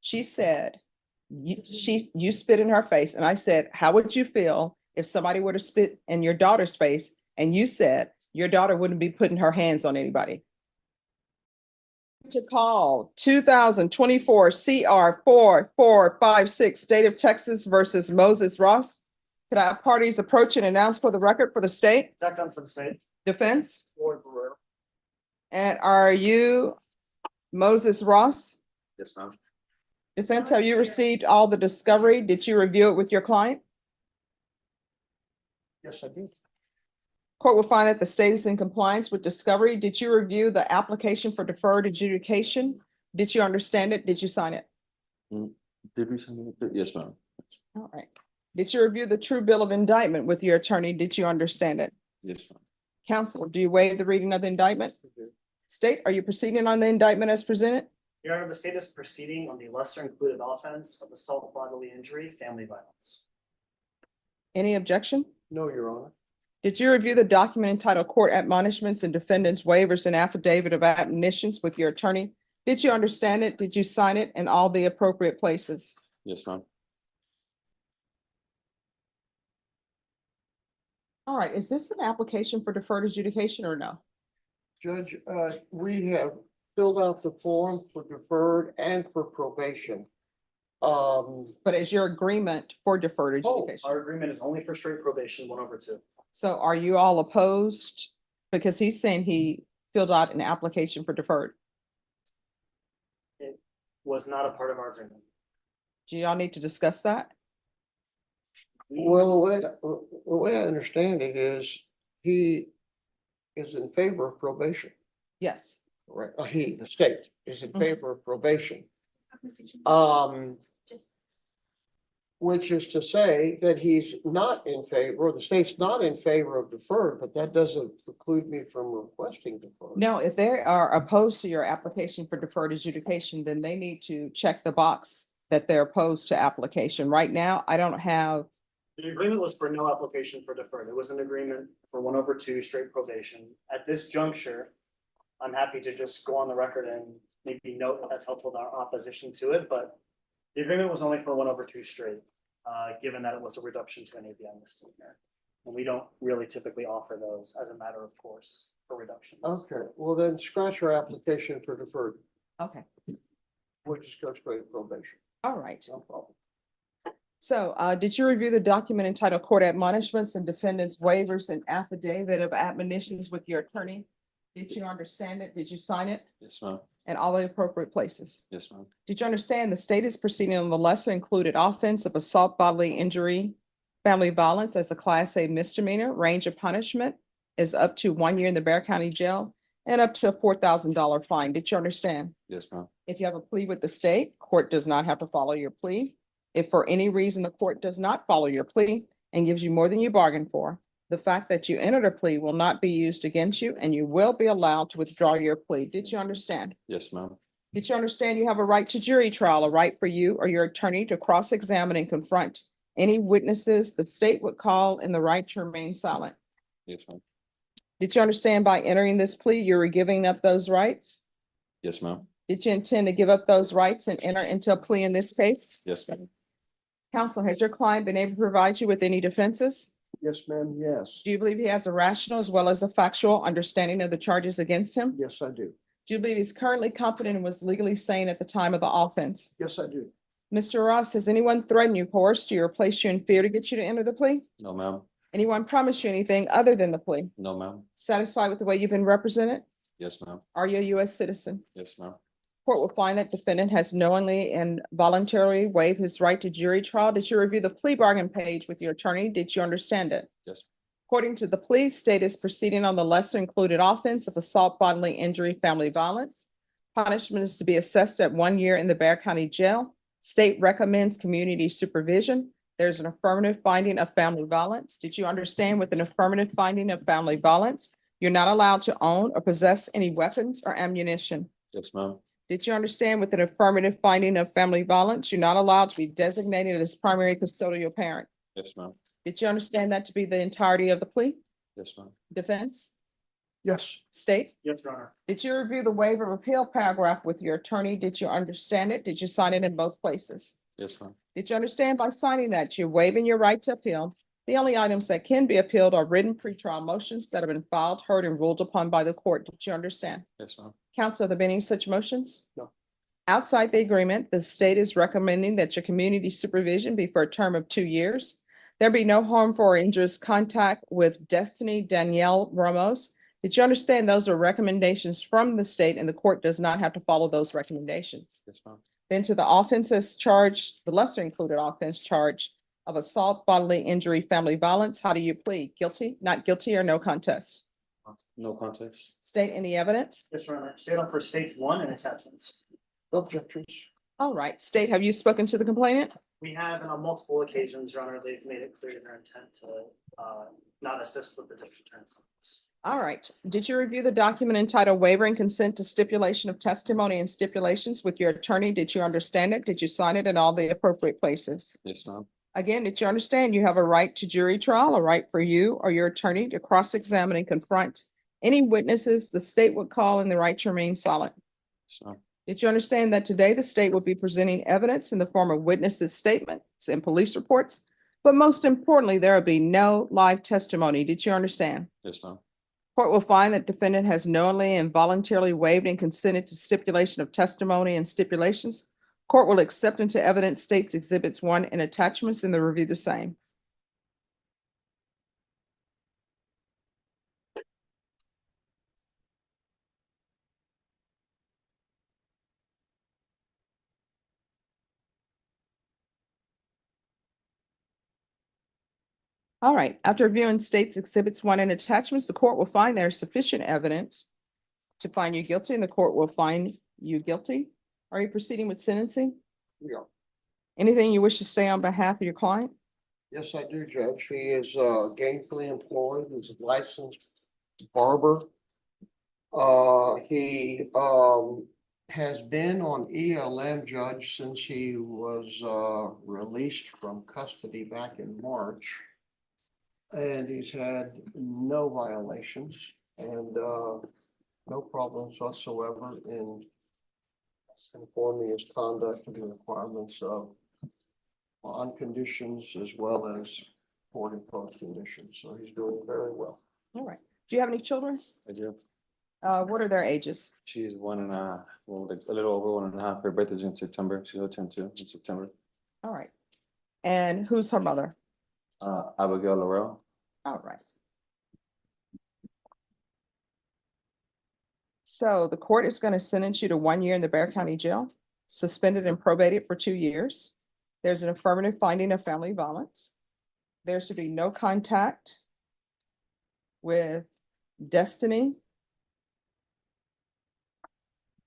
she said, you spit in her face, and I said, how would you feel if somebody were to spit in your daughter's face? And you said your daughter wouldn't be putting her hands on anybody. To call 2024 CR 4456, State of Texas versus Moses Ross. Could I have parties approach and announce for the record for the state? Second for the state. Defense? Lord Barrera. And are you Moses Ross? Yes, ma'am. Defense, have you received all the discovery? Did you review it with your client? Yes, I did. Court will find that the state is in compliance with discovery. Did you review the application for deferred adjudication? Did you understand it? Did you sign it? Did we send it? Yes, ma'am. All right. Did you review the true bill of indictment with your attorney? Did you understand it? Yes, ma'am. Counsel, do you waive the reading of the indictment? State, are you proceeding on the indictment as presented? Your Honor, the state is proceeding on the lesser included offense of assault, bodily injury, family violence. Any objection? No, Your Honor. Did you review the document entitled Court Admonishments and Defendants Waivers and Affidavit of Admonitions with your attorney? Did you understand it? Did you sign it in all the appropriate places? Yes, ma'am. All right, is this an application for deferred adjudication or no? Judge, we have filled out the form for deferred and for probation. But is your agreement for deferred adjudication? Our agreement is only for straight probation, 1/2. So are you all opposed? Because he's saying he filled out an application for deferred. It was not a part of our agreement. Do y'all need to discuss that? Well, the way I understand it is he is in favor of probation, Yes. right? The state is in Mhm. favor of probation. Which is to say that he's not in favor, or the state's not in favor of deferred, but that doesn't preclude me from requesting deferred. No, if they are opposed to your application for deferred adjudication, then they need to check the box that they're opposed to application. Right now, I don't have, The agreement was for no application for deferred. It was an agreement for 1/2 straight probation. At this juncture, I'm happy to just go on the record and maybe note that that's helpful in our opposition to it, but the agreement was only for 1/2 straight, given that it was a reduction to any of the amnesty here. And we don't really typically offer those as a matter of course for reductions. Okay, well then scratch our application for deferred. okay, We'll just go straight to probation. all right. No problem. So did you review the document entitled Court Admonishments and Defendants Waivers and Affidavit of Admonitions with your attorney? Did you understand it? Did you sign it Yes, ma'am. in all the appropriate places? Yes, ma'am. Did you understand the state is proceeding on the lesser included offense of assault, bodily injury, family violence as a Class A misdemeanor? Range of punishment is up to 1 year in the Bexar County Jail and up to a $4,000 fine. Did you understand? Yes, ma'am. If you have a plea with the state, court does not have to follow your plea. If for any reason the court does not follow your plea and gives you more than you bargained for, the fact that you entered a plea will not be used against you and you will be allowed to withdraw your plea. Did you understand? Yes, ma'am. Did you understand you have a right to jury trial, a right for you or your attorney to cross-examine and confront any witnesses the state would call and the right to remain silent? Yes, ma'am. Did you understand by entering this plea, you were giving up those rights? Yes, ma'am. Did you intend to give up those rights and enter into a plea in this case? Yes, ma'am. Counsel, has your client been able to provide you with any defenses? Yes, ma'am, yes. Do you believe he has a rational as well as a factual understanding of the charges against him? Yes, I do. Do you believe he's currently competent and was legally sane at the time of the offense? Yes, I do. Mr. Ross, has anyone threatened you, coerced you, or placed you in fear to get you to enter the plea? No, ma'am. Anyone promised you anything other than the plea? No, ma'am. Satisfied with the way you've been represented? Yes, ma'am. Are you a U.S. citizen? Yes, ma'am. Court will find that defendant has knowingly and voluntarily waived his right to jury trial. Did you review the plea bargain page with your attorney? Did you understand it? Yes. According to the plea, state is proceeding on the lesser included offense of assault, bodily injury, family violence. Punishment is to be assessed at 1 year in the Bexar County Jail. State recommends community supervision. There's an affirmative finding of family violence. Did you understand with an affirmative finding of family violence, you're not allowed to own or possess any weapons or ammunition? Yes, ma'am. Did you understand with an affirmative finding of family violence, you're not allowed to be designated as primary custodial parent? Yes, ma'am. Did you understand that to be the entirety of the plea? Yes, ma'am. Defense? Yes. State, Yes, Your Honor. did you review the waiver of appeal paragraph with your attorney? Did you understand it? Did you sign it in both places? Yes, ma'am. Did you understand by signing that you're waiving your right to appeal? The only items that can be appealed are written pretrial motions that have been filed, heard, and ruled upon by the court. Did you understand? Yes, ma'am. Counsel, have there been any such motions? No. Outside the agreement, the state is recommending that your community supervision be for a term of 2 years. There be no harmful or injurious contact with Destiny Danielle Ramos. Did you understand those are recommendations from the state and the court does not have to follow those recommendations? Yes, ma'am. Then to the offenses charged, the lesser included offense charge of assault, bodily injury, family violence, how do you plead? Guilty, not guilty, or no contest? No contest. State any evidence? Yes, Your Honor. State on for states one and attachments. Objections. All right, state, have you spoken to the complainant? We have, and on multiple occasions, Your Honor, they've made it clear their intent to not assist with the district attorney's office. All right, did you review the document entitled waiver and consent to stipulation of testimony and stipulations with your attorney? Did you understand it? Did you sign it in all the appropriate places? Yes, ma'am. Again, did you understand you have a right to jury trial, a right for you or your attorney to cross-examine and confront any witnesses the state would call and the right to remain silent? Yes, ma'am. Did you understand that today the state will be presenting evidence in the form of witnesses' statements and police reports? But most importantly, there will be no live testimony. Did you understand? Yes, ma'am. Court will find that defendant has knowingly and voluntarily waived and consented to stipulation of testimony and stipulations. Court will accept into evidence states exhibits 1 and attachments and the review the same. All right, after reviewing states exhibits 1 and attachments, the court will find there is sufficient evidence to find you guilty and the court will find you guilty. Are you proceeding with sentencing? Yeah. Anything you wish to say on behalf of your client? Yes, I do, Judge. He is gainfully employed. He's a licensed barber. He has been on ELM, Judge, since he was released from custody back in March. And he's had no violations and no problems whatsoever in conforming his conduct to the requirements of bond conditions as well as court imposed conditions. So he's doing very well. All right. Do you have any children? I do. What are their ages? She's 1.5, well, like a little over 1.5. Her birthday's in September. She'll turn 2 in September. All right. And who's her mother? Abigail Laurel. All right. So the court is going to sentence you to 1 year in the Bexar County Jail, suspended and probated for 2 years. There's an affirmative finding of family violence. There should be no contact with Destiny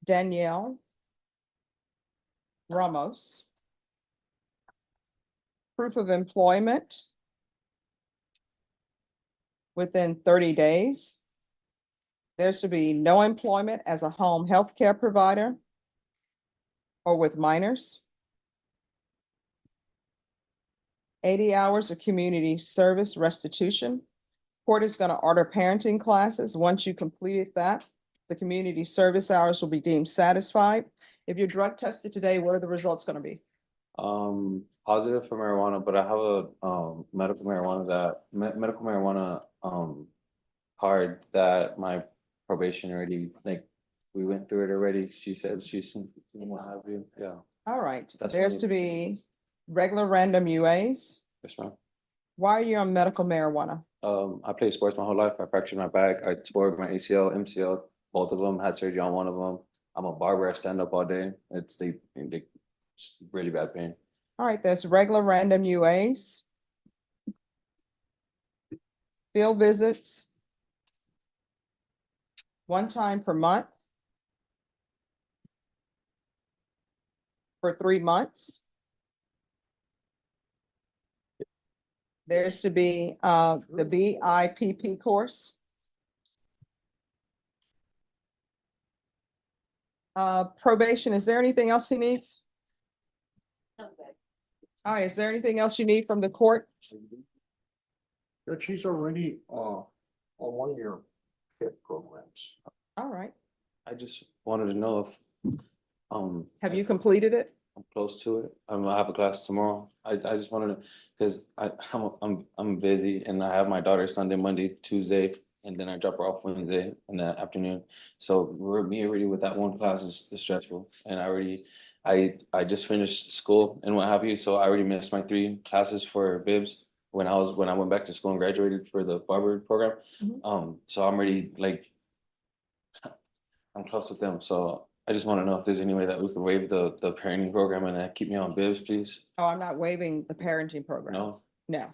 Danielle Ramos. Proof of employment within 30 days. There should be no employment as a home health care provider or with minors. 80 hours of community service restitution. Court is going to order parenting classes. Once you completed that, the community service hours will be deemed satisfied. If you're drug tested today, what are the results going to be? Positive for marijuana, but I have a medical marijuana card that my probation already, like, we went through it already. She said she's what have you. Yeah. All right, That's there's all. to be regular random UAs. Yes, ma'am. Why are you on medical marijuana? I played sports my whole life. I fractured my back. I tore my ACL, MCL, both of them, had surgery on one of them. I'm a barber. I stand up all day. It's really bad pain. All right, there's regular random UAs. Field visits. 1 time per month. For 3 months. There's to be the BIP course. Probation, is there anything else he needs? All right, is there anything else you need from the court? Judge, he's already on 1 year. PIP programs. All right. I just wanted to know if, Have you completed it? I'm close to it. I have a class tomorrow. I just wanted to, because I'm busy and I have my daughter Sunday, Monday, Tuesday, and then I drop her off Wednesday in the afternoon. So me already with that one class is stressful, and I just finished school and what have you, so I already missed my 3 classes for bibs when I went back to school and graduated for the barber program. Mhm. So I'm already like, I'm close with them, so I just want to know if there's any way that we could waive the parenting program and keep me on bibs, please. Oh, I'm not waiving the parenting program. No, No.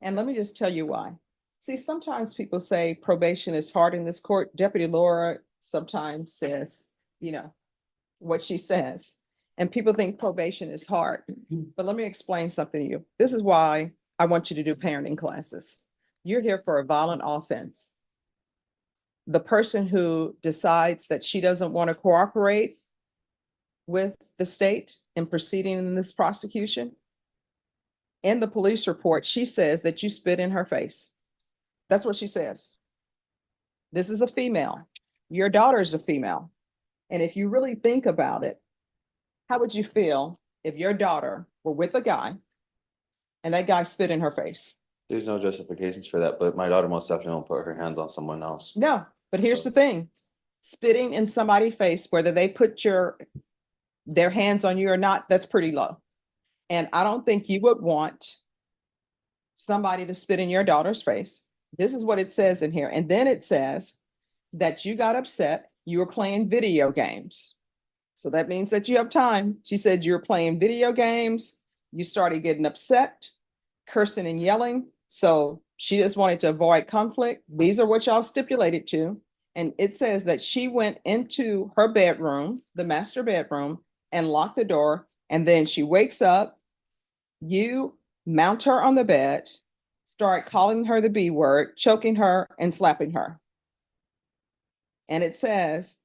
And let me just tell you why. See, sometimes people say probation is hard in this court. Deputy Laura sometimes says, what she says. And people think probation is hard. But let me explain something to you. This is why I want you to do parenting classes. You're here for a violent offense. The person who decides that she doesn't want to cooperate with the state in proceeding in this prosecution, in the police report, she says that you spit in her face. That's what she says. This is a female. Your daughter is a female. And if you really think about it, how would you feel if your daughter were with a guy and that guy spit in her face? there's no justifications for that, but my daughter most definitely won't put her hands on someone else. No, but here's the thing. Spitting in somebody's face, whether they put their hands on you or not, that's pretty low. And I don't think you would want somebody to spit in your daughter's face. This is what it says in here. And then it says that you got upset, you were playing video games. So that means that you have time. She said you're playing video games, you started getting upset, cursing and yelling. So she just wanted to avoid conflict. These are what y'all stipulated to. And it says that she went into her bedroom, the master bedroom, and locked the door. And then she wakes up, you mount her on the bed, start calling her the B word, choking her and slapping her. And it says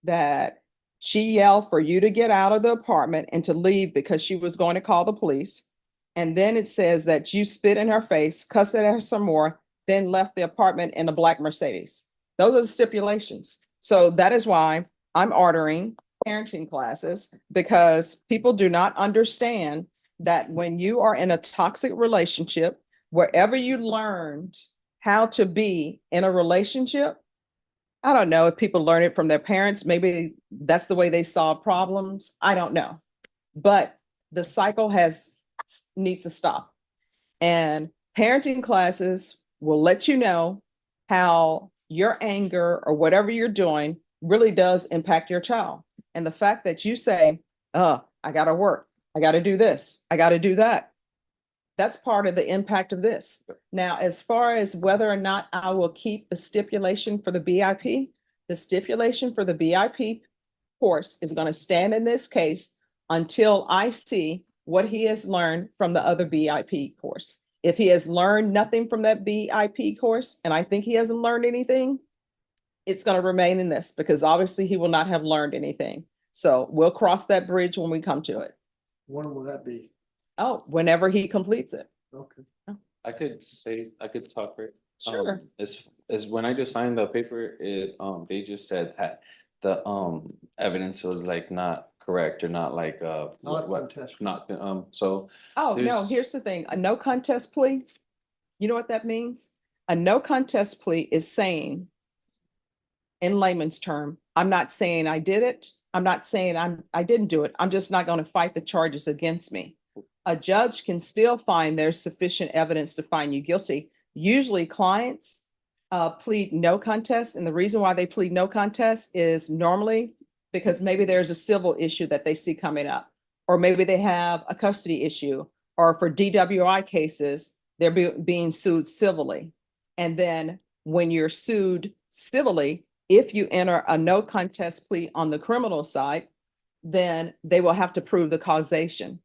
that she yelled for you to get out of the apartment and to leave because she was going to call the police. And then it says that you spit in her face, cussed at her some more, then left the apartment in a black Mercedes. Those are the stipulations. So that is why I'm ordering parenting classes, because people do not understand that when you are in a toxic relationship, wherever you learned how to be in a relationship, I don't know if people learn it from their parents. Maybe that's the way they solve problems. I don't know. But the cycle needs to stop. And parenting classes will let you know how your anger or whatever you're doing really does impact your child. And the fact that you say, I got to work, I got to do this, I got to do that, that's part of the impact of this. Now, as far as whether or not I will keep the stipulation for the stipulation for the BIP course is going to stand in this case until I see what he has learned from the other BIP course. If he has learned nothing from that BIP course, and I think he hasn't learned anything, it's going to remain in this, because obviously he will not have learned anything. So we'll cross that bridge when we come to it. When will that be? Oh, whenever he completes it. Okay. I could talk, right? Sure. Is when I just signed the paper, they just said that the evidence was like not correct or not like Not contested. not so. Oh, no, There's- here's the thing. A no contest plea, you know what that means? A no contest plea is saying, in layman's term, I'm not saying I did it. I'm not saying I didn't do it. I'm just not going to fight the charges against me. A judge can still find there's sufficient evidence to find you guilty. Usually clients plead no contest. And the reason why they plead no contest is normally because maybe there's a civil issue that they see coming up, or maybe they have a custody issue, or for DWI cases, they're being sued civilly. And then when you're sued civilly, if you enter a no contest plea on the criminal side, then they will have to prove the causation.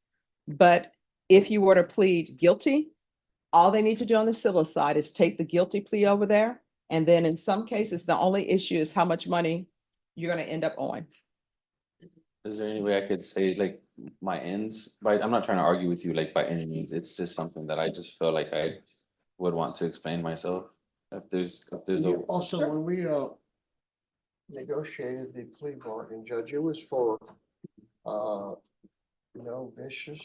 But if you were to plead guilty, all they need to do on the civil side is take the guilty plea over there. And then in some cases, the only issue is how much money you're going to end up owing. Is there any way I could say like my ends? But I'm not trying to argue with you like by any means. It's just something that I just feel like I would want to explain myself. if there's a, Also, when we negotiated the plea bargain, Judge, it was for no vicious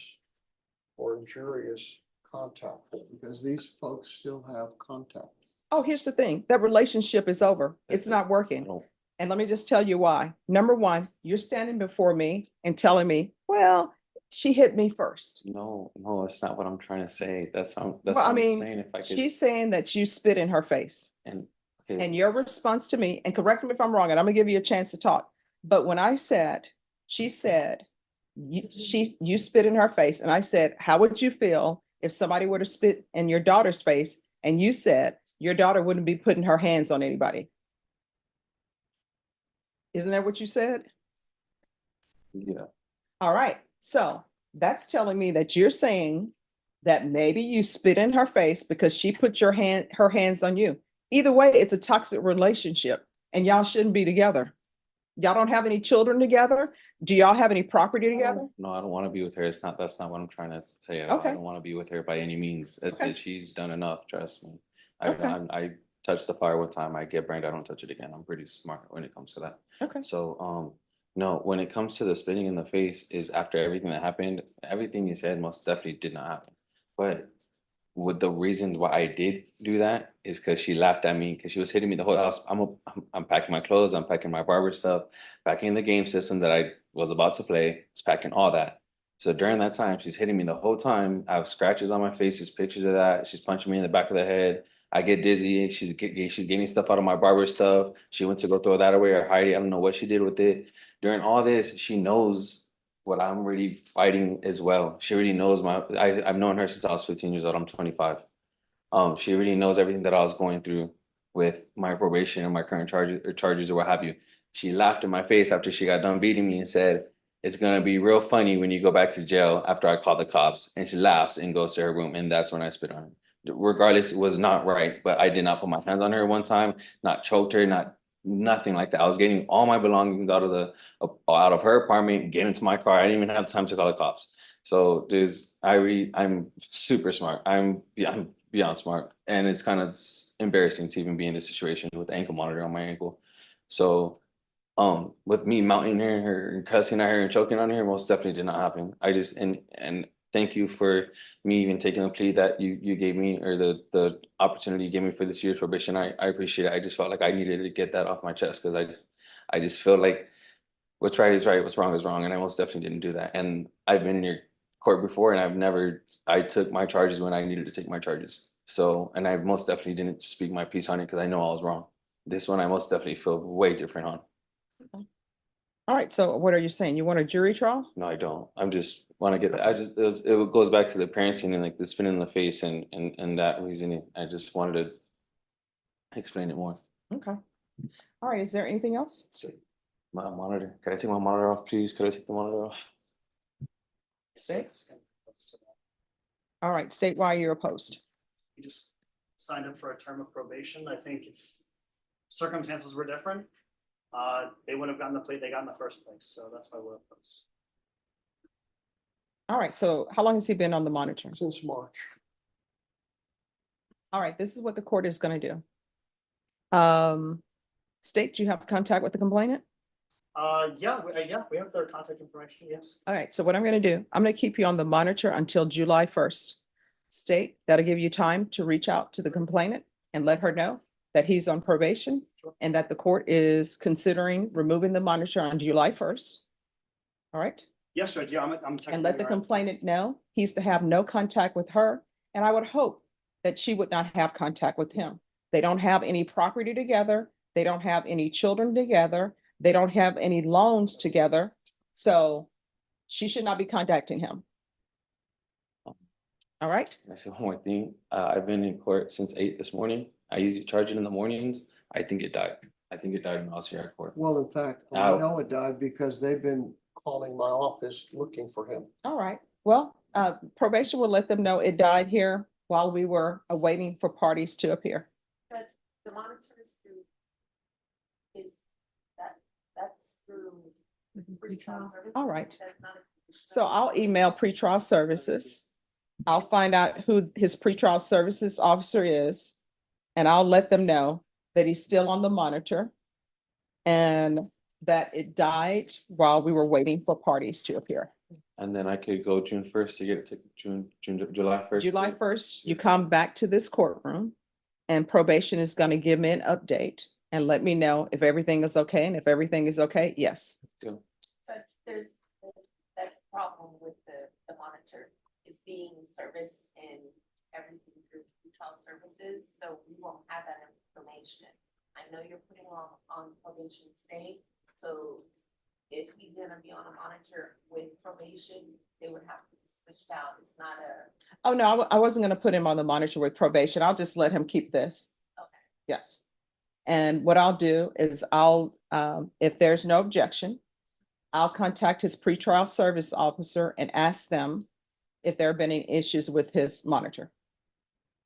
or injurious contact, because these folks still have contact. Oh, here's the thing, that relationship is over. It's not I working. don't- And let me just tell you why. Number one, you're standing before me and telling me, well, she hit me first. no, that's not what I'm trying to say. That's Well, what I I'm mean, saying. If I could, she's saying that you spit in her face. and, okay, And your response to me, and correct me if I'm wrong, and I'm gonna give you a chance to talk, but when I said, she said, you spit in her face, and I said, how would you feel if somebody were to spit in your daughter's face? And you said, your daughter wouldn't be putting her hands on anybody. Isn't that what you said? yeah, All right, so that's telling me that you're saying that maybe you spit in her face because she put her hands on you. Either way, it's a toxic relationship and y'all shouldn't be together. Y'all don't have any children together? Do y'all have any property together? no, I don't want to be with her. That's not what I'm trying to say at all. Okay. I don't want to be with her by any means. Okay. She's done enough, trust me. Okay. I touch the fire one time, I get burned, I don't touch it again. I'm pretty smart when it comes to that. Okay, So, no, when it comes to the spitting in the face is after everything that happened, everything you said most definitely did not happen. But with the reason why I did do that is because she laughed at me because she was hitting me the whole house. I'm packing my clothes, I'm packing my barber stuff, packing the game system that I was about to play, it's packing all that. So during that time, she's hitting me the whole time. I have scratches on my face, there's pictures of that. She's punching me in the back of the head. I get dizzy. She's getting stuff out of my barber stuff. She went to go throw that away or hide it. I don't know what she did with it. During all this, she knows what I'm really fighting as well. She already knows I've known her since I was 15 years old. I'm 25. She already knows everything that I was going through with my probation and my current charges or what have you. She laughed in my face after she got done beating me and said, "It's gonna be real funny when you go back to jail after I call the cops." And she laughs and goes to her room, and that's when I spit on her. Regardless, it was not right, but I did not put my hands on her one time, not choked her, nothing like that. I was getting all my belongings out of her apartment, get into my car. I didn't even have time to call the cops. So I'm super smart. I'm beyond smart, and it's kind of embarrassing to even be in this situation with the ankle monitor on my ankle. So, with me mounting her and cussing at her and choking on her, most definitely did not happen. I just and thank you for me even taking the plea that you gave me, or the opportunity you gave me for this year's probation. I appreciate it. I just felt like I needed to get that off my chest because I just feel like what's right is right, what's wrong is wrong, and I most definitely didn't do that. And I've been in your court before, and I took my charges when I needed to take my charges. So, and I most definitely didn't speak my piece on it because I know I was wrong. This one I most definitely feel way different on. all right, so what are you saying? You want a jury trial? No, I don't. I'm just want to get. It goes back to the parenting and like the spin in the face and that reasoning. I just wanted to explain it more. Okay. All right, is there anything else? My monitor. Can I take my monitor off, please? Could I take the monitor off? Six. All right, state why you're opposed. You just signed up for a term of probation. I think if circumstances were different, they wouldn't have gotten the plea they got in the first place. So that's why we're opposed. All right, so how long has he been on the monitor? Since March. All right, this is what the court is gonna do. State, do you have contact with the complainant? Yeah, we have their contact information, yes. All right, so what I'm gonna do, I'm gonna keep you on the monitor until July 1st. State, that'll give you time to reach out to the complainant and let her know that he's on probation and that the court is considering removing the monitor on July 1st. All right, Yes, Judge, yeah, I'm and let the texting her. complainant know he's to have no contact with her. And I would hope that she would not have contact with him. They don't have any property together. They don't have any children together. They don't have any loans together. So she should not be contacting him. All right, Can I say one more thing? I've been in court since 8 this morning. I usually charge it in the mornings. I think it died. I think it died when I was here at court. Well, in fact, I Now- know it died because they've been calling my office looking for him. all right. Well, probation will let them know it died here while we were awaiting for parties to appear. But the monitors through that's through pretrial service. All right. That's not a- So I'll email pretrial services. I'll find out who his pretrial services officer is. and I'll let them know that he's still on the monitor and that it died while we were waiting for parties to appear. And then I could go June 1st to get it to July 1st. July 1st, you come back to this courtroom and probation is going to give me an update and let me know if everything is okay. And if everything is okay, yes. But that's a problem with the monitor. It's being serviced and everything through child services, so we won't have that information. I know you're putting on probation today, so if he's gonna be on a monitor with probation, they would have to be switched out. It's not a, Oh, no, I wasn't going to put him on the monitor with probation. I'll just let him keep this. okay. Yes. And what I'll do is if there's no objection, I'll contact his pretrial service officer and ask them if there have been any issues with his monitor.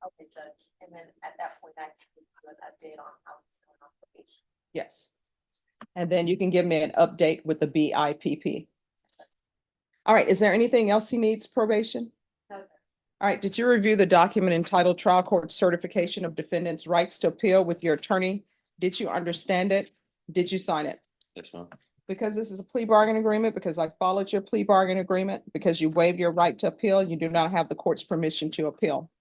Okay, Judge, and then at that point, I can give you an update on how it's going on probation. Yes. And then you can give me an update with the BIPP. All right, is there anything else he needs probation? Okay. All right, did you review the document entitled Trial Court Certification of Defendant's Rights to Appeal with your attorney? Did you understand it? Did you sign it? Yes, ma'am. Because this is a plea bargain agreement, because I followed your plea bargain agreement, because you waived your right to appeal, you do not have the court's permission to appeal.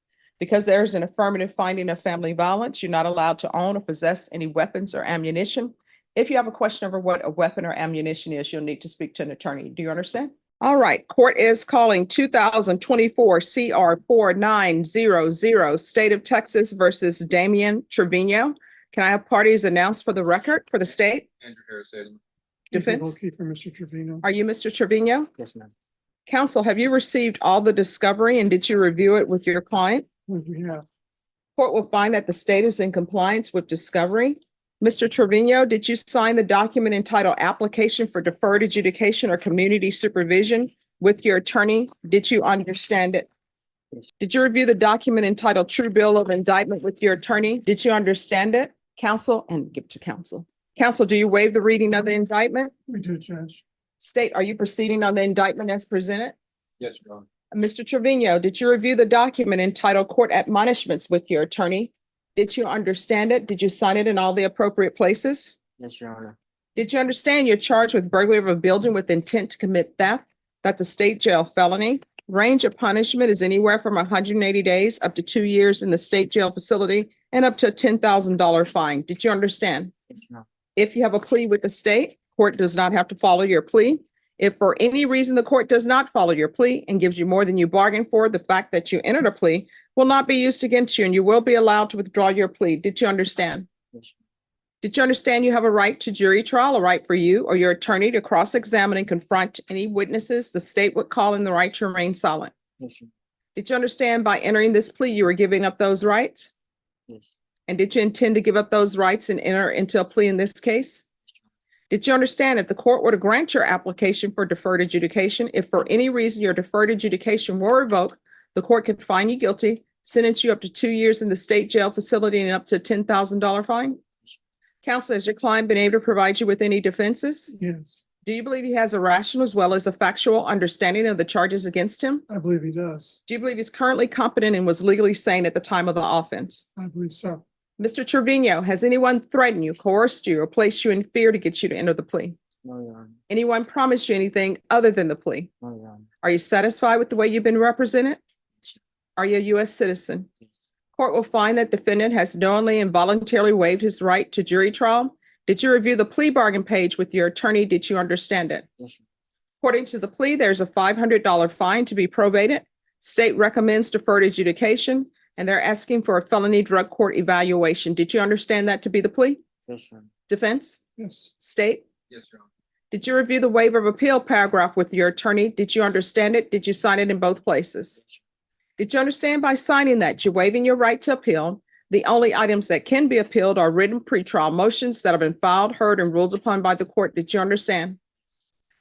Because there is an affirmative finding of family violence, you're not allowed to own or possess any weapons or ammunition. If you have a question over what a weapon or ammunition is, you'll need to speak to an attorney. Do you understand? All right, court is calling 2024 CR 4900, State of Texas versus Damian Trevino. Can I have parties announced for the record for the state? Andrew Harris, Salem. Defense? Okay, for Mr. Trevino. Are you Mr. Trevino? Yes, ma'am. Counsel, have you received all the discovery and did you review it with your client? We have. Court will find that the state is in compliance with discovery. Mr. Trevino, did you sign the document entitled Application for Deferred Adjudication or Community Supervision with your attorney? Did you understand it? Yes. Did you review the document entitled True Bill of Indictment with your attorney? Did you understand it? Counsel, and give it to counsel. Counsel, do you waive the reading of the indictment? We do, Judge. State, are you proceeding on the indictment as presented? Yes, Your Honor. Mr. Trevino, did you review the document entitled Court Admonishments with your attorney? Did you understand it? Did you sign it in all the appropriate places? Yes, Your Honor. Did you understand you're charged with burglary of a building with intent to commit theft? That's a state jail felony. Range of punishment is anywhere from 180 days up to 2 years in the state jail facility and up to a $10,000 fine. Did you understand? Yes, ma'am. If you have a plea with the state, court does not have to follow your plea. If for any reason the court does not follow your plea and gives you more than you bargained for, the fact that you entered a plea will not be used against you and you will be allowed to withdraw your plea. Did you understand? Yes. Did you understand you have a right to jury trial, a right for you or your attorney to cross-examine and confront any witnesses the state would call in the right to remain silent? Yes, Your Did you understand by entering this plea, you were giving up those rights? Honor. Yes. And did you intend to give up those rights and enter into a plea in this case? Did you understand if the court were to grant your application for deferred adjudication, if for any reason your deferred adjudication were revoked, the court could find you guilty, sentence you up to 2 years in the state jail facility and up to a $10,000 fine? Counsel, has your client been able to provide you with any defenses? Yes, Do you believe he has a rational as well as a factual understanding of the charges against him? I believe he does. Do you believe he's currently competent and was legally sane at the time of the offense? I believe so. Mr. Trevino, has anyone threatened you, coerced you, or placed you in fear to get you to enter the plea? No, Your Honor. Anyone promised you anything other than the plea? No, Your Honor. Are you satisfied with the way you've been represented? Yes. Are you a U.S. citizen? Yes. Court will find that defendant has knowingly and voluntarily waived his right to jury trial. Did you review the plea bargain page with your attorney? Did you understand it? Yes, Your According to the plea, there's a $500 fine to be probated. State recommends deferred adjudication, and they're asking for a felony drug court evaluation. Did you understand that to be the plea? Yes, Your Honor. Defense? Yes, State? Yes, Your Honor. Did you review the waiver of appeal paragraph with your attorney? Did you understand it? Did you sign it in both places? Did you understand by signing that you're waiving your right to appeal? The only items that can be appealed are written pretrial motions that have been filed, heard, and ruled upon by the court. Did you understand?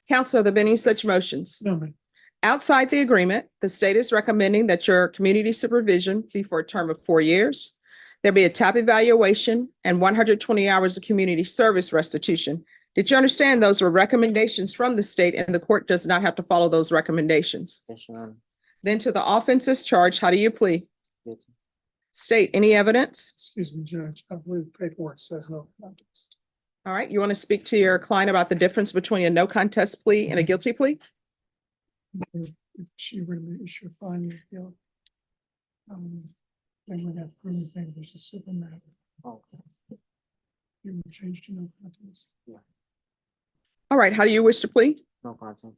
Counsel, have there been any such motions? no, ma'am. Outside the agreement, the state is recommending that your community supervision be for a term of 4 years. There be a TAP evaluation and 120 hours of community service restitution. Did you understand those were recommendations from the state and the court does not have to follow those recommendations? Yes, Your Honor. Then to the offenses charged, how do you plead? Guilty. State, any evidence? Excuse me, Judge, I believe paperwork says no contest. All right, you want to speak to your client about the difference between a no contest plea and a guilty plea? If she were to issue a finding of guilt, then we'd have to prove anything, there's a civil matter. Oh, You would change to no contest. All right, how do you wish to plead? no content.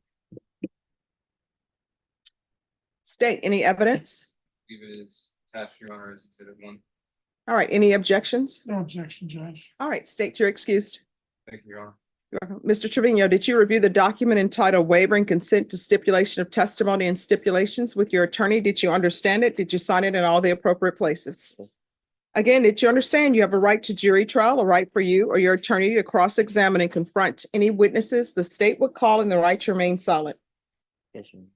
State, any evidence? Leave it as attached, Your Honor, as exhibit 1. All right, any objections? No objection, Judge. All right, state you're excused. Thank you, Your Honor. Mr. Trevino, did you review the document entitled Waiver and Consent to Stipulation of Testimony and Stipulations with your attorney? Did you understand it? Did you sign it in all the appropriate places? Again, did you understand you have a right to jury trial, a right for you or your attorney to cross-examine and confront any witnesses the state would call and the right to remain silent? Yes, Your Honor.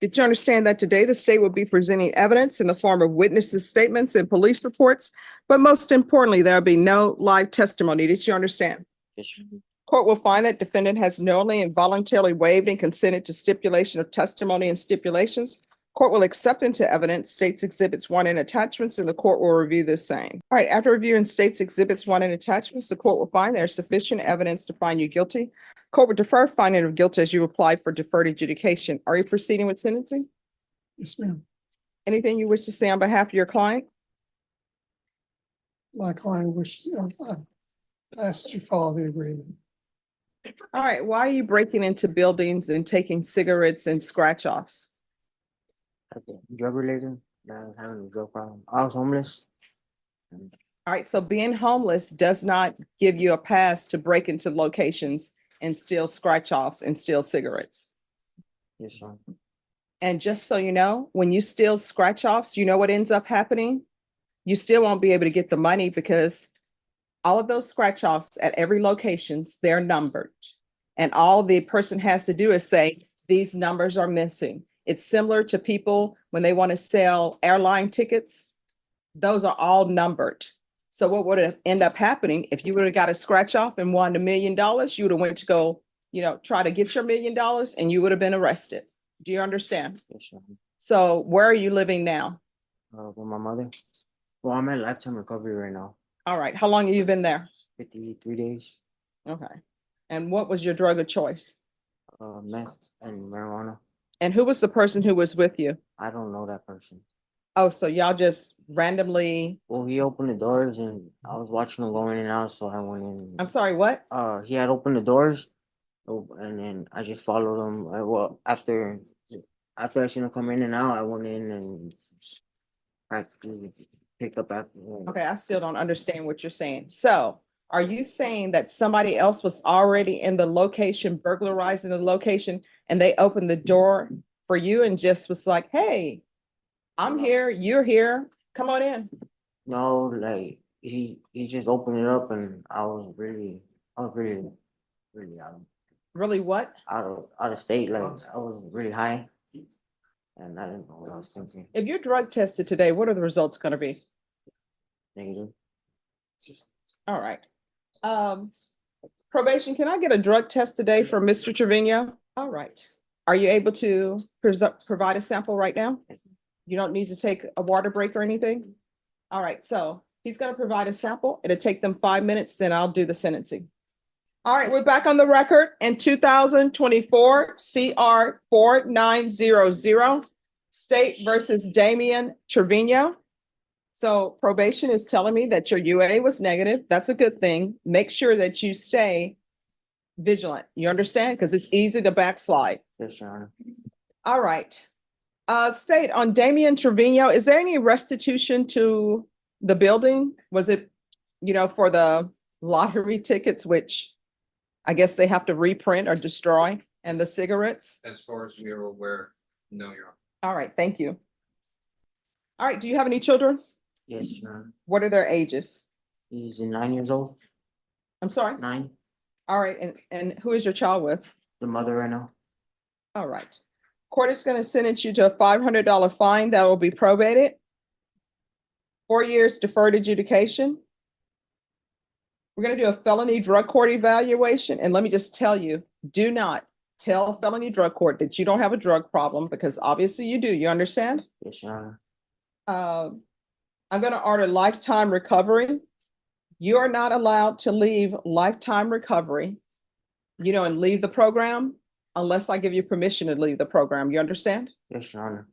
Did you understand that today the state will be presenting evidence in the form of witnesses' statements and police reports? But most importantly, there'll be no live testimony. Did you understand? Yes, Your Honor. Court will find that defendant has knowingly and voluntarily waived and consented to stipulation of testimony and stipulations. Court will accept into evidence states exhibits 1 and attachments, and the court will review the same. All right, after reviewing states exhibits 1 and attachments, the court will find there is sufficient evidence to find you guilty. Court will defer finding of guilt as you apply for deferred adjudication. Are you proceeding with sentencing? Yes, ma'am. Anything you wish to say on behalf of your client? My client wishes, I ask that you follow the agreement. All right, why are you breaking into buildings and taking cigarettes and scratch offs? Okay, drug related, I was having a drug problem. I was homeless. And All right, so being homeless does not give you a pass to break into locations and steal scratch offs and steal cigarettes. yes, Your Honor. And just so you know, when you steal scratch offs, you know what ends up happening? You still won't be able to get the money because all of those scratch offs at every locations, they're numbered. And all the person has to do is say, these numbers are missing. It's similar to people when they want to sell airline tickets. Those are all numbered. So what would have end up happening if you would have got a scratch off and won $1 million, you would have went to go, try to get your $1 million and you would have been arrested. Do you understand? Yes, Your Honor. So where are you living now? With my mother. Well, I'm at lifetime recovery right now. All right. How long have you been there? 53 days. Okay. And what was your drug of choice? Meth and marijuana. And who was the person who was with you? I don't know that person. Oh, so y'all just randomly, Well, he opened the doors and I was watching him go in and out, so I went in. I'm sorry, what? He had opened the doors, and then I just followed him. Well, after I seen him come in and out, I went in and practically picked up after. Okay, I still don't understand what you're saying. So are you saying that somebody else was already in the location, burglarizing the location, and they opened the door for you and just was like, hey, I'm here, you're here, come on in? No, like he just opened it up, and I was really Really what? out of state. Like I was really high, and I didn't know what I was thinking. If you're drug tested today, what are the results gonna be? Negative. All right. Probation, can I get a drug test today from Mr. Trevino? All right. Are you able to provide a sample right now? You don't need to take a water break or anything? All right, so he's gonna provide a sample. It'll take them 5 minutes, then I'll do the sentencing. All right, we're back on the record in 2024 CR 4900, State versus Damian Trevino. So probation is telling me that your UA was negative. That's a good thing. Make sure that you stay vigilant. You understand? Because it's easy to backslide. Yes, Your Honor. All right. State, on Damian Trevino, is there any restitution to the building? Was it, for the lottery tickets, which I guess they have to reprint or destroy, and the cigarettes? As far as we are aware, no, Your Honor. All right, thank you. All right, do you have any children? Yes, Your Honor. What are their ages? He's 9 years old. I'm sorry? 9. All right, and who is your child with? The mother right now. All right. Court is going to sentence you to a $500 fine that will be probated. 4 years deferred adjudication. We're going to do a felony drug court evaluation. And let me just tell you, do not tell felony drug court that you don't have a drug problem, because obviously you do. You understand? Yes, Your Honor. I'm gonna order lifetime recovery. You are not allowed to leave lifetime recovery, and leave the program unless I give you permission to leave the program. You understand? Yes, Your Honor.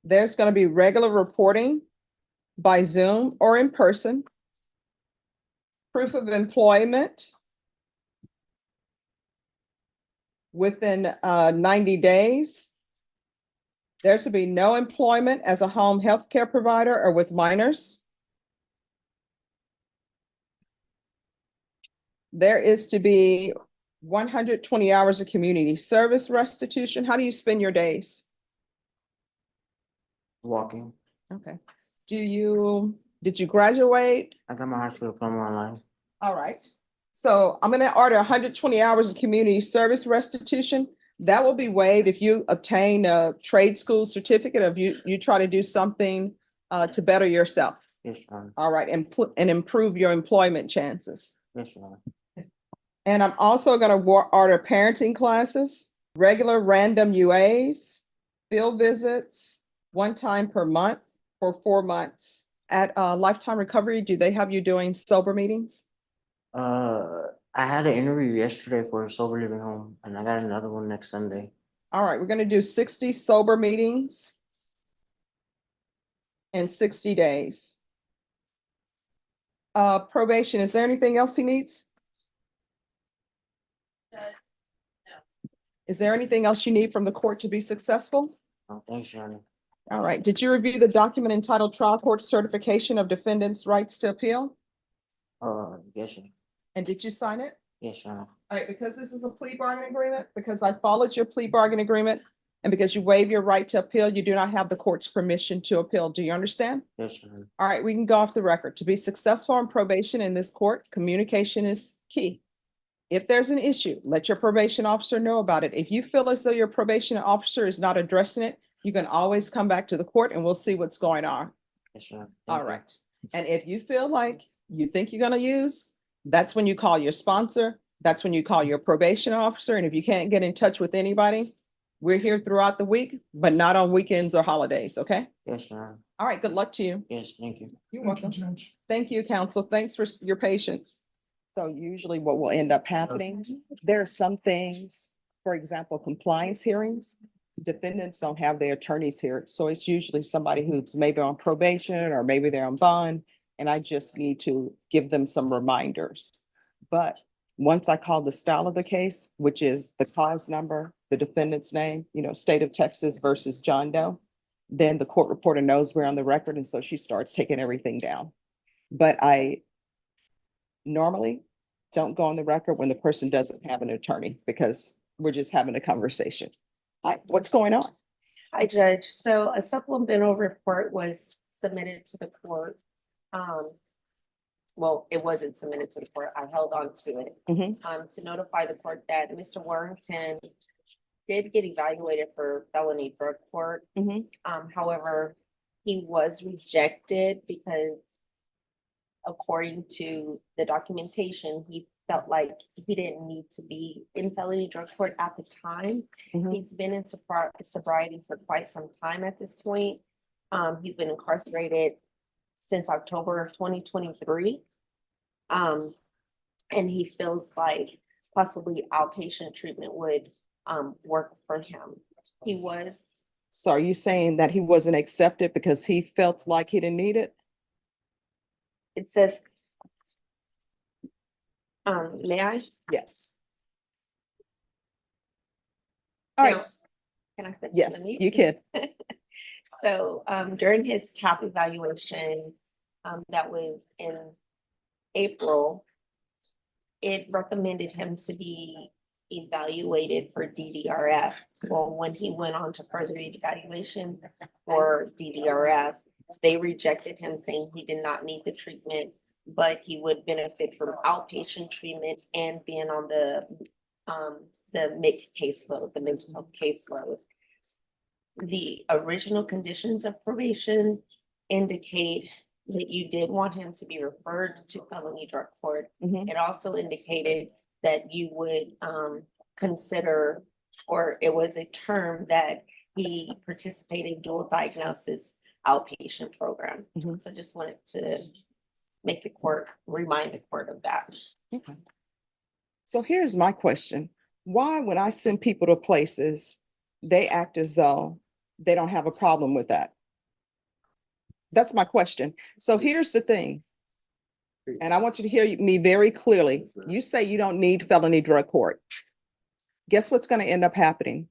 There's gonna be regular reporting by Zoom or in person. Proof of employment within 90 days. There's to be no employment as a home health care provider or with minors. There is to be 120 hours of community service restitution. How do you spend your days? Walking. Okay. Did you graduate? I got my high school diploma online. All right. So I'm gonna order 120 hours of community service restitution. That will be waived if you obtain a trade school certificate, of you try to do something to better yourself. Yes, Your Honor. All right, and improve your employment chances. Yes, Your Honor. And I'm also gonna order parenting classes, regular random UAs, field visits, one time per month for 4 months. At Lifetime Recovery, do they have you doing sober meetings? I had an interview yesterday for a sober living home, and I got another one next Sunday. All right, we're gonna do 60 sober meetings in 60 days. Probation, is there anything else he needs? Is there anything else you need from the court to be successful? Oh, thanks, Your Honor. All right, did you review the document entitled Trial Court Certification of Defendant's Rights to Appeal? Yes, Your Honor. And did you sign it? Yes, Your Honor. All right, because this is a plea bargain agreement, because I followed your plea bargain agreement, and because you waive your right to appeal, you do not have the court's permission to appeal. Do you understand? Yes, Your Honor. All right, we can go off the record. To be successful on probation in this court, communication is key. If there's an issue, let your probation officer know about it. If you feel as though your probation officer is not addressing it, you can always come back to the court and we'll see what's going on. Yes, Your Honor. All Thank you. right. And if you feel like you think you're gonna use, that's when you call your sponsor. That's when you call your probation officer. And if you can't get in touch with anybody, we're here throughout the week, but not on weekends or holidays, okay? Yes, Your Honor. All right, good luck to you. Yes, thank you. You're Thank you, welcome. Judge. Thank you, counsel. Thanks for your patience. So usually what will end up happening, there are some things, for example, compliance hearings, defendants don't have their attorneys here. So it's usually somebody who's maybe on probation or maybe they're on bond, and I just need to give them some reminders. But once I call the style of the case, which is the cause number, the defendant's name, state of Texas versus John Doe, then the court reporter knows we're on the record, and so she starts taking everything down. But I normally don't go on the record when the person doesn't have an attorney, because we're just having a conversation. Hi, what's going on? Hi, Judge. So a supplemental report was submitted to the court. Well, it wasn't submitted to the court. I held on to it. To notify the court that Mr. Warrington did get evaluated for felony drug court. However, he was rejected because according to the documentation, he felt like he didn't need to be in felony drug court at the time. He's been in sobriety for quite some time at this point. He's been incarcerated since October of 2023. And he feels like possibly outpatient treatment would work for him. He was. So are you saying that he wasn't accepted because he felt like he didn't need it? It says, may I? Yes. All right. Now, can I? Let Yes, me- you can. So during his TAP evaluation, that was in April, it recommended him to be evaluated for DDRF. Well, when he went on to further evaluation for DDRF, they rejected him, saying he did not need the treatment, but he would benefit from outpatient treatment and being on the mixed caseload, the mental health caseload. The original conditions of probation indicate that you did want him to be referred to felony drug court. It also indicated that you would consider, or it was a term that he participated in dual diagnosis outpatient program. Mhm. So just wanted to make the court, remind the court of that. Okay. So here's my question. Why, when I send people to places, they act as though they don't have a problem with that? That's my question. So here's the thing. And I want you to hear me very clearly. You say you don't need felony drug court. Guess what's going to end up happening?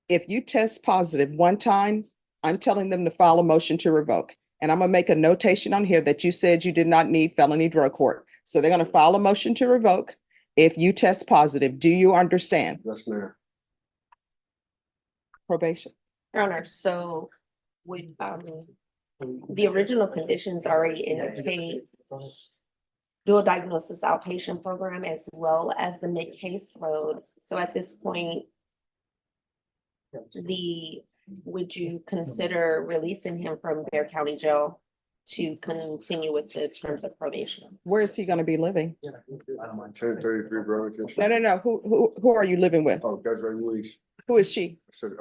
If you test positive one time, I'm telling them to file a motion to revoke. And I'm gonna make a notation on here that you said you did not need felony drug court. So they're gonna file a motion to revoke if you test positive. Do you understand? Yes, ma'am. Probation. Your Honor, so would, the original conditions already indicate dual diagnosis outpatient program as well as the mid caseload. So at this point, would you consider releasing him from Bear County Jail to continue with the terms of probation? Where is he gonna be living? 1033 Burlington. No. Who are you living with? Oh, that's right, Louise. Who is she? So,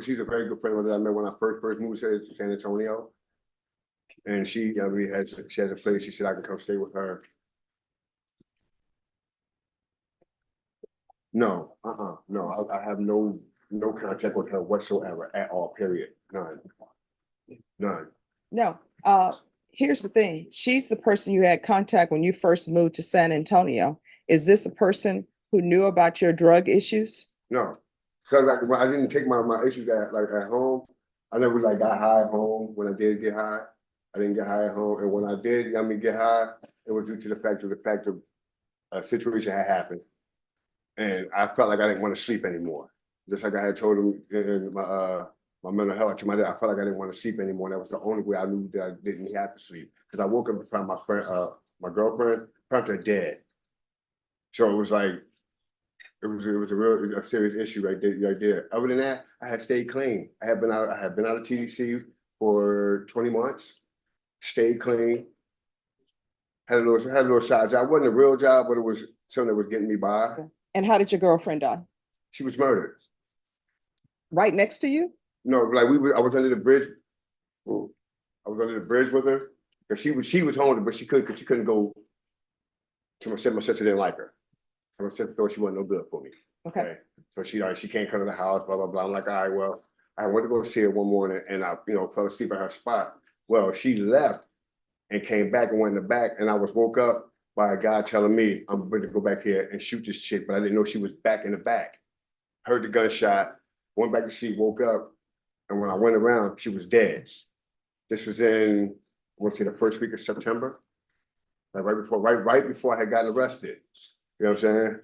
she's a very good friend that I met when I first moved to San Antonio. And she has a place. She said I can come stay with her. No, no, I have no contact with her whatsoever at all, period, none. No, here's the thing. She's the person you had contact when you first moved to San Antonio. Is this a person who knew about your drug issues? No, cause like when I didn't take my issues at home. I never got high at home. When I did get high, I didn't get high at home, and when I did, get high, it was due to the fact of a situation had happened, and I felt like I didn't want to sleep anymore. Just like I had told him in my mental health to my dad, I felt like I didn't want to sleep anymore. And that was the only way I knew that I didn't have to sleep, because I woke up to find my girlfriend, found her dead. So it was like, it was a serious issue right there. Other than that, I had stayed clean. I had been out of TDC for 20 months, stayed clean. Had a little side job. It wasn't a real job, but it was something that was getting me by. And how did your girlfriend die? She was murdered. Right next to you? No, I was under the bridge. Ooh, I was under the bridge with her, because she was home, but she couldn't go to my sister. My sister didn't like her. My sister thought she wasn't no good for me. Okay. So she can't come to the house, blah, blah, blah. I'm like, all right, well, I went to go see her one morning, and I, fell asleep at her spot. Well, she left and came back and went in the back, and I was woke up by a guy telling me, I'm going to go back here and shoot this chick, but I didn't know she was back in the back. Heard the gunshot, went back to sleep, woke up, and when I went around, she was dead. This was in, I want to say, the first week of September, like right before I had gotten arrested. You know what I'm saying?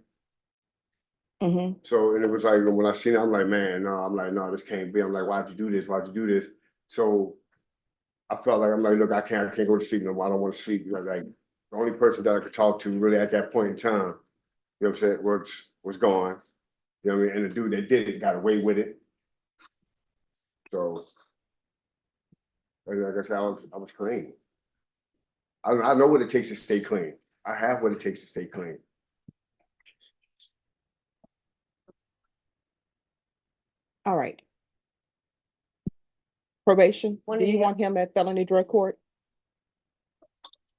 Mm-hmm. So, and it was like, when I seen it, I'm like, man, no, this can't be. I'm like, why'd you do this? Why'd you do this? So I felt like, I'm like, look, I can't go to sleep no more. I don't want to sleep. Like, the only person that I could talk to really at that point in time, you know what I'm saying, was gone. You know what I mean? And the dude that did it got away with it. So, like I said, I was clean. I know what it takes to stay clean. I have what it takes to stay clean. All right. Probation, When do do you you- want him at felony drug court?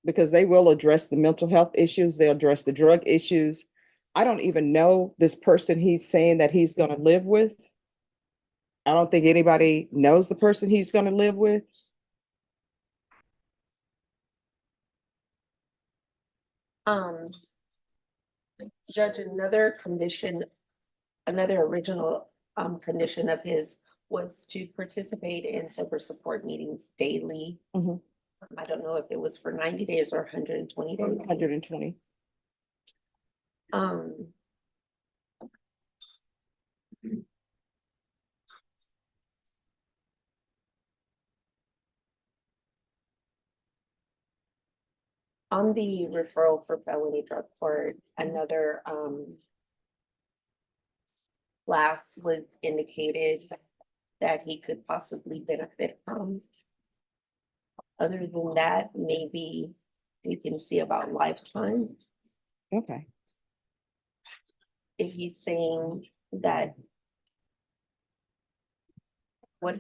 Because they will address the mental health issues, they'll address the drug issues. I don't even know this person he's saying that he's gonna live with. I don't think anybody knows the person he's gonna live with. Judge, another original condition of his was to participate in sober support meetings daily. Mhm. I don't know if it was for 90 days or 120 days. 120. On the referral for felony drug court, another class was indicated that he could possibly benefit from. Other than that, maybe we can see about lifetime. Okay. If he's saying that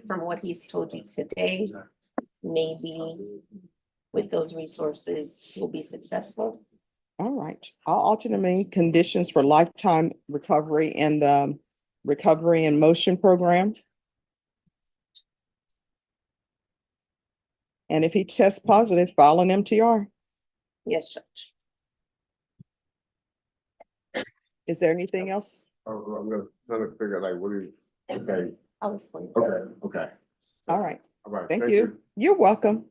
from what he's told you today, maybe with those resources, we'll be successful. All right, I'll alter the main conditions for lifetime recovery and the recovery and motion program. And if he tests positive, file an MTR. Yes, Judge. Is there anything else? I'm gonna try to figure like what is, okay, I'll explain. okay, okay. All right, All right. thank you. You're welcome.